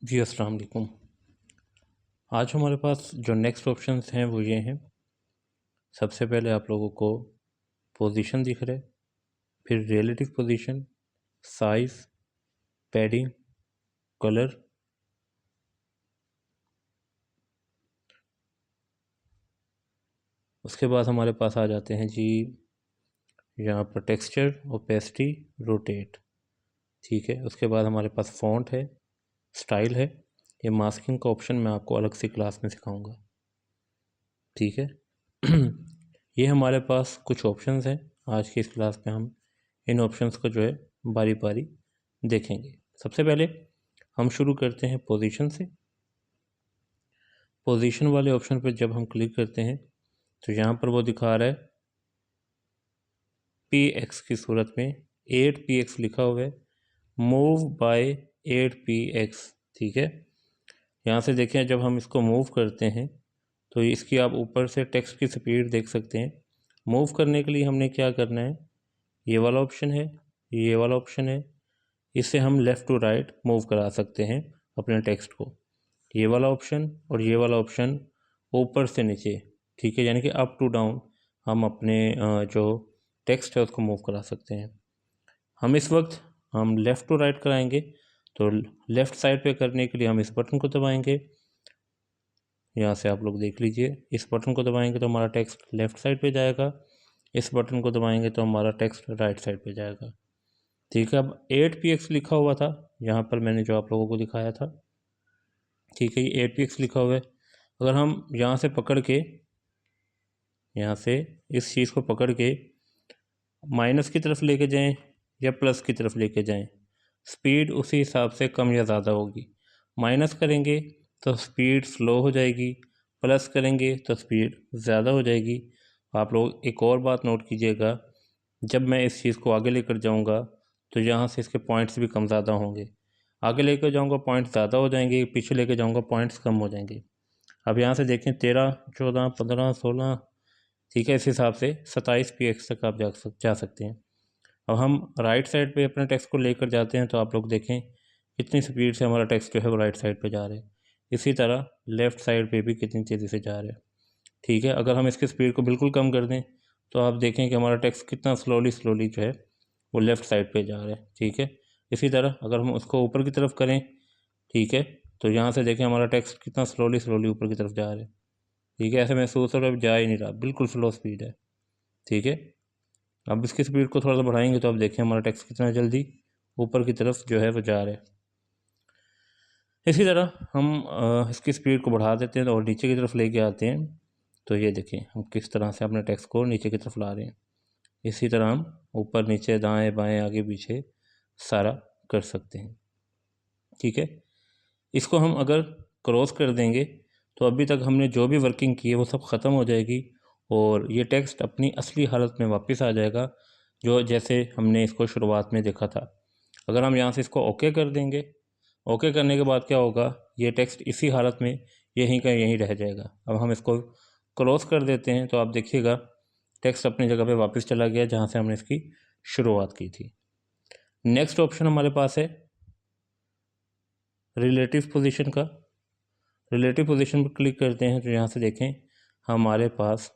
जी अस्सलाम वालेकुम। आज हमारे पास जो नेक्स्ट ऑप्शंस हैं वो ये हैं। सबसे पहले आप लोगों को पोजीशन दिख रहा है, फिर relative position, size, padding, colour. उसके बाद हमारे पास आ जाते हैं जी यहाँ पर टेक्सचर, ओपेसिटी, रोटेट। ठीक है, उसके बाद हमारे पास फ़ॉन्ट है, स्टाइल है। ये मास्किंग का ऑप्शन मैं आपको अलग से क्लास में सिखाऊंगा। ठीक है। ये हमारे पास कुछ ऑप्शंस हैं। आज की इस क्लास में हम इन ऑप्शंस को जो है बारी बारी देखेंगे। सबसे पहले हम शुरू करते हैं पोजीशन से। पोजीशन वाले ऑप्शन पर जब हम क्लिक करते हैं तो यहाँ पर वो दिखा रहा है px की सूरत में 8px लिखा हुआ है, मूव बाय 8px। ठीक है, यहाँ से देखें जब हम इसको मूव करते हैं तो इसकी आप ऊपर से टेक्स्ट की स्पीड देख सकते हैं। मूव करने के लिए हमने क्या करना है, ये वाला ऑप्शन है, ये वाला ऑप्शन है, इससे हम लेफ़्ट टू राइट मूव करा सकते हैं अपने टेक्स्ट को। ये वाला ऑप्शन और ये वाला ऑप्शन ऊपर से नीचे, ठीक है, यानी कि अप टू डाउन हम अपने जो टेक्स्ट है उसको मूव करा सकते हैं। हम इस वक्त हम लेफ़्ट टू राइट कराएंगे तो लेफ़्ट साइड पे करने के लिए हम इस बटन को दबाएंगे। यहाँ से आप लोग देख लीजिए, इस बटन को दबाएंगे तो हमारा टेक्स्ट लेफ़्ट साइड पे जाएगा, इस बटन को दबाएंगे तो हमारा टेक्स्ट राइट साइड पे जाएगा। ठीक है, अब 8px लिखा हुआ था यहाँ पर, मैंने जो आप लोगों को दिखाया था। ठीक है, ये 8px लिखा हुआ है। अगर हम यहाँ से पकड़ के, यहाँ से इस चीज़ को पकड़ के माइनस की तरफ लेके जाएं या प्लस की तरफ लेके जाएं, स्पीड उसी हिसाब से कम या ज़्यादा होगी। माइनस करेंगे तो स्पीड स्लो हो जाएगी, प्लस करेंगे तो स्पीड ज़्यादा हो जाएगी। आप लोग एक और बात नोट कीजिएगा, जब मैं इस चीज़ को आगे लेकर जाऊंगा तो यहाँ से इसके पॉइंट्स भी कम ज़्यादा होंगे। आगे लेकर जाऊंगा पॉइंट्स ज़्यादा हो जाएंगे, पीछे लेकर जाऊंगा पॉइंट्स कम हो जाएंगे। अब यहाँ से देखें 13, 14, 15, 16, ठीक है, इस हिसाब से 27px तक आप जा सकते हैं। अब हम राइट साइड पे अपने टेक्स्ट को लेकर जाते हैं तो आप लोग देखें कितनी स्पीड से हमारा टेक्स्ट जो है वो राइट साइड पे जा रहा है। इसी तरह लेफ़्ट साइड पे भी कितनी तेज़ी से जा रहा है। ठीक है, अगर हम इसकी स्पीड को बिल्कुल कम कर दें तो आप देखें कि हमारा टेक्स्ट कितना स्लोली जो है वो लेफ़्ट साइड पे जा रहा है। ठीक है, इसी तरह अगर हम उसको ऊपर की तरफ करें, ठीक है, तो यहाँ से देखें हमारा टेक्स्ट कितना स्लोली ऊपर की तरफ जा रहा है। ठीक है, ऐसे महसूस हो रहा है जा ही नहीं रहा, बिल्कुल स्लो स्पीड है। ठीक है, अब इसकी स्पीड को थोड़ा सा बढ़ाएंगे तो आप देखें हमारा टेक्स्ट कितना जल्दी ऊपर की तरफ जो है वो जा रहा है। इसी तरह हम इसकी स्पीड को बढ़ा देते हैं और नीचे की तरफ लेके आते हैं तो ये देखें हम किस तरह से अपने टेक्स्ट को नीचे की तरफ ला रहे हैं। इसी तरह हम ऊपर नीचे दाएं बाएं आगे पीछे सारा कर सकते हैं। ठीक है, इसको हम अगर क्रॉस कर देंगे तो अभी तक हमने जो भी वर्किंग की है वो सब ख़त्म हो जाएगी और ये टेक्स्ट अपनी असली हालत में वापस आ जाएगा, जो जैसे हमने इसको शुरुआत में देखा था। अगर हम यहाँ से इसको ओके कर देंगे, ओके करने के बाद क्या होगा, ये टेक्स्ट इसी हालत में यहीं का यहीं रह जाएगा। अब हम इसको क्रॉस कर देते हैं तो आप देखिएगा टेक्स्ट अपनी जगह पे वापस चला गया जहाँ से हमने इसकी शुरुआत की थी। नेक्स्ट ऑप्शन हमारे पास है रिलेटिव पोजीशन का। रिलेटिव पोजीशन पर क्लिक करते हैं तो यहाँ से देखें हमारे पास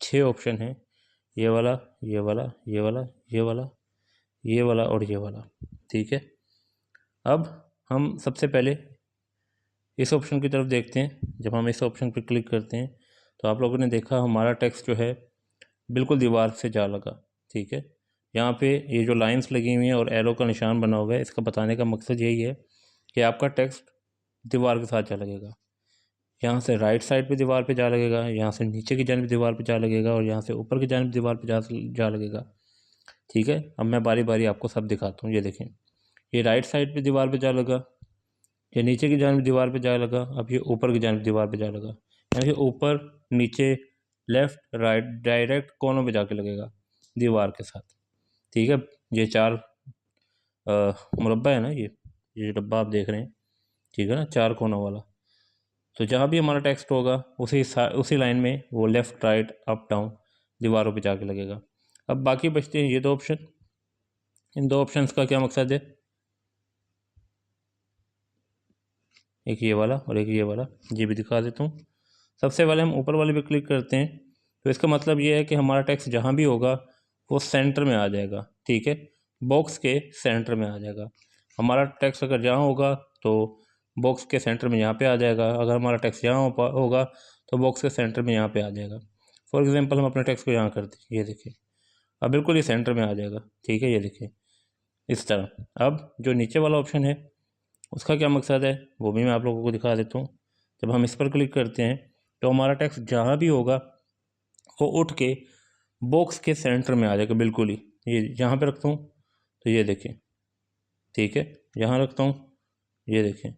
6 ऑप्शन हैं, ये वाला, ये वाला, ये वाला, ये वाला, ये वाला और ये वाला। ठीक है, अब हम सबसे पहले इस ऑप्शन की तरफ देखते हैं। जब हम इस ऑप्शन पर क्लिक करते हैं तो आप लोगों ने देखा हमारा टेक्स्ट जो है बिल्कुल दीवार से जा लगा। ठीक है, यहाँ पे ये जो लाइंस लगी हुई हैं और एरो का निशान बना हुआ है, इसका बताने का मकसद यही है कि आपका टेक्स्ट दीवार के साथ जा लगेगा। यहाँ से राइट साइड पे दीवार पे जा लगेगा, यहाँ से नीचे की जानिब दीवार पे जा लगेगा और यहाँ से ऊपर की जानिब दीवार पे जा लगेगा। ठीक है, अब मैं बारी बारी आपको सब दिखाता हूँ। ये देखें, ये राइट साइड पे दीवार पे जा लगा, ये नीचे की जानिब दीवार पे जा लगा, अब ये ऊपर की जानिब दीवार पे जा लगा, यानी कि ऊपर नीचे लेफ़्ट राइट डायरेक्ट कोनों पे जाके लगेगा दीवार के साथ। ठीक है, ये 4 मुरब्बा है ना, ये डब्बा आप देख रहे हैं, ठीक है ना, 4 कोनों वाला। तो जहाँ भी हमारा टेक्स्ट होगा उसी लाइन में वो लेफ़्ट राइट अप डाउन दीवारों पे जाके लगेगा। अब बाकी बचते हैं ये 2 ऑप्शन। इन 2 ऑप्शंस का क्या मकसद है, एक ये वाला और एक ये वाला, ये भी दिखा देता हूँ। सबसे पहले हम ऊपर वाले पे क्लिक करते हैं, तो इसका मतलब ये है कि हमारा टेक्स्ट जहाँ भी होगा वो सेंटर में आ जाएगा, ठीक है, बॉक्स के सेंटर में आ जाएगा। हमारा टेक्स्ट अगर यहाँ होगा तो बॉक्स के सेंटर में यहाँ पे आ जाएगा, अगर हमारा टेक्स्ट यहाँ होगा तो बॉक्स के सेंटर में यहाँ पे आ जाएगा। फॉर एग्जांपल हम अपने टेक्स्ट को यहाँ करते हैं, ये देखिए अब बिल्कुल ये सेंटर में आ जाएगा, ठीक है, ये देखिए इस तरह। अब जो नीचे वाला ऑप्शन है उसका क्या मकसद है वो भी मैं आप लोगों को दिखा देता हूँ। जब हम इस पर क्लिक करते हैं तो हमारा टेक्स्ट जहाँ भी होगा वो उठ के बॉक्स के सेंटर में आ जाएगा बिल्कुल ही। ये यहाँ पे रखता हूँ तो ये देखें, ठीक है, यहाँ रखता हूँ, ये देखें,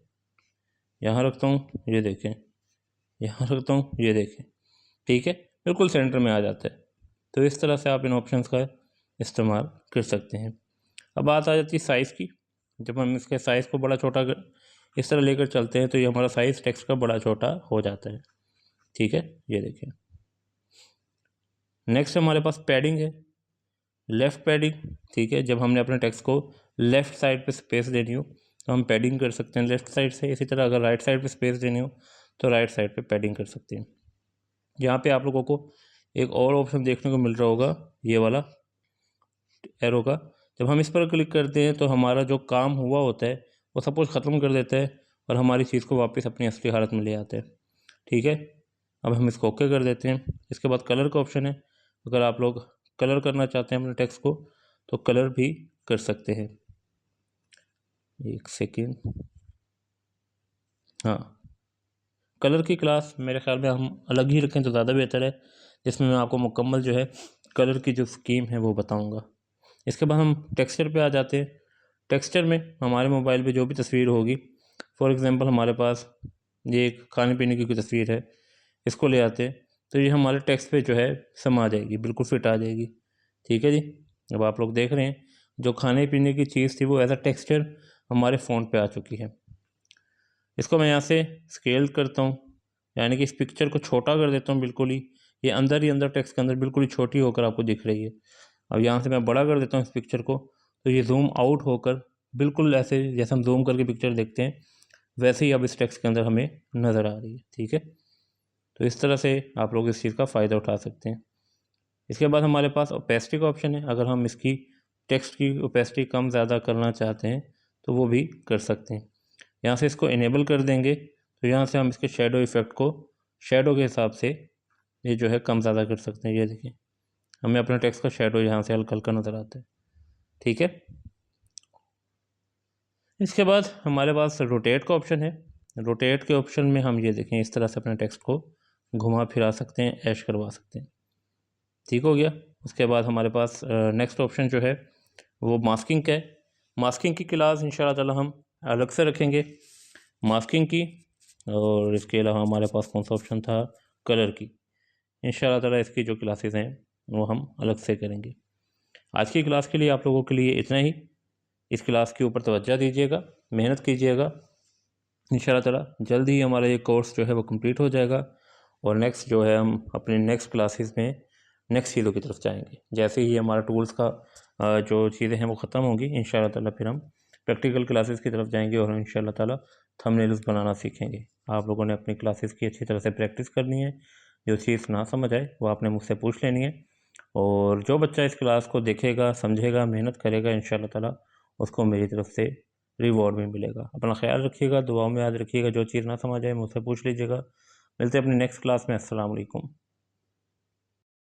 यहाँ रखता हूँ, ये देखें, यहाँ रखता हूँ, ये देखें, ठीक है, बिल्कुल सेंटर में आ जाता है। तो इस तरह से आप इन ऑप्शंस का इस्तेमाल कर सकते हैं। अब बात आ जाती है साइज़ की। जब हम इसके साइज़ को बड़ा छोटा इस तरह लेकर चलते हैं तो ये हमारा साइज़ टेक्स्ट का बड़ा छोटा हो जाता है, ठीक है, ये देखिए। नेक्स्ट हमारे पास पैडिंग है, लेफ़्ट पैडिंग, ठीक है। जब हमने अपने टेक्स्ट को लेफ़्ट साइड पे स्पेस देनी हो तो हम पैडिंग कर सकते हैं लेफ़्ट साइड से। इसी तरह अगर राइट साइड पे स्पेस देनी हो तो राइट साइड पे पैडिंग कर सकते हैं। यहाँ पे आप लोगों को एक और ऑप्शन देखने को मिल रहा होगा, ये वाला एरो का। जब हम इस पर क्लिक करते हैं तो हमारा जो काम हुआ होता है वो सब कुछ ख़त्म कर देता है और हमारी चीज़ को वापस अपनी असली हालत में ले आता है, ठीक है। अब हम इसको ओके कर देते हैं। इसके बाद कलर का ऑप्शन है, अगर आप लोग कलर करना चाहते हैं अपने टेक्स्ट को तो कलर भी कर सकते हैं। एक सेकेंड, हाँ, कलर की क्लास मेरे ख्याल में हम अलग ही रखें तो ज़्यादा बेहतर है, जिसमें मैं आपको मुकम्मल जो है कलर की जो स्कीम है वो बताऊँगा। इसके बाद हम टेक्सचर पे आ जाते हैं। टेक्सचर में हमारे मोबाइल पे जो भी तस्वीर होगी, फॉर एग्ज़ाम्पल हमारे पास ये एक खाने पीने की कोई तस्वीर है, इसको ले आते हैं तो ये हमारे टेक्स्ट पे जो है समा जाएगी, बिल्कुल फिट आ जाएगी, ठीक है जी। अब आप लोग देख रहे हैं जो खाने पीने की चीज़ थी वो एज अ टेक्सचर हमारे फ़ोन पे आ चुकी है। इसको मैं यहाँ से स्केल करता हूँ, यानी कि इस पिक्चर को छोटा कर देता हूँ बिल्कुल ही, ये अंदर ही अंदर टेक्स्ट के अंदर बिल्कुल ही छोटी होकर आपको दिख रही है। अब यहाँ से मैं बड़ा कर देता हूँ इस पिक्चर को, तो ये जूम आउट होकर बिल्कुल ऐसे जैसे हम जूम करके पिक्चर देखते हैं वैसे ही अब इस टेक्स्ट के अंदर हमें नज़र आ रही है, ठीक है। तो इस तरह से आप लोग इस चीज़ का फ़ायदा उठा सकते हैं। इसके बाद हमारे पास ओपेसिटी का ऑप्शन है, अगर हम इसकी टेक्स्ट की ओपेसिटी कम ज़्यादा करना चाहते हैं तो वो भी कर सकते हैं। यहाँ से इसको इनेबल कर देंगे तो यहाँ से हम इसके शेडो इफ़ेक्ट को शेडो के हिसाब से ये जो है कम ज़्यादा कर सकते हैं। ये देखिए हमें अपने टेक्स्ट का शेडो यहाँ से हल्का हल्का नज़र आता है, ठीक है। इसके बाद हमारे पास रोटेट का ऑप्शन है। रोटेट के ऑप्शन में हम ये देखें इस तरह से अपने टेक्स्ट को घुमा फिरा सकते हैं, ऐश करवा सकते हैं, ठीक हो गया। उसके बाद हमारे पास नेक्स्ट ऑप्शन जो है वो मास्किंग का है। मास्किंग की क्लास इंशाल्लाह ताला हम अलग से रखेंगे, मास्किंग की। और इसके अलावा हमारे पास कौन सा ऑप्शन था, कलर की। इंशाल्लाह ताला इसकी जो क्लासेस हैं वो हम अलग से करेंगे। आज की क्लास के लिए आप लोगों के लिए इतना ही। इस क्लास के ऊपर तवज्जो दीजिएगा, मेहनत कीजिएगा। इंशाल्लाह ताला जल्द ही हमारा ये कोर्स जो है वो कंप्लीट हो जाएगा और नेक्स्ट जो है हम अपने नेक्स्ट क्लासेस में नेक्स्ट चीज़ों की तरफ जाएंगे। जैसे ही हमारा टूल्स का जो चीज़ें हैं वो ख़त्म होंगी इंशाल्लाह ताला फिर हम प्रैक्टिकल क्लासेस की तरफ जाएंगे और इंशाल्लाह ताला थंबनेल्स बनाना सीखेंगे। आप लोगों ने अपनी क्लासेस की अच्छी तरह से प्रैक्टिस करनी है। जो चीज़ ना समझ आए वो आपने मुझसे पूछ लेनी है और जो बच्चा इस क्लास को देखेगा, समझेगा, मेहनत करेगा, इंशाल्लाह ताला उसको मेरी तरफ से रिवॉर्ड भी मिलेगा। अपना ख्याल रखिएगा, दुआओं में याद रखिएगा। जो चीज़ ना समझ आए मुझसे पूछ लीजिएगा। मिलते हैं अपनी नेक्स्ट क्लास में। अस्सलाम वालेकुम।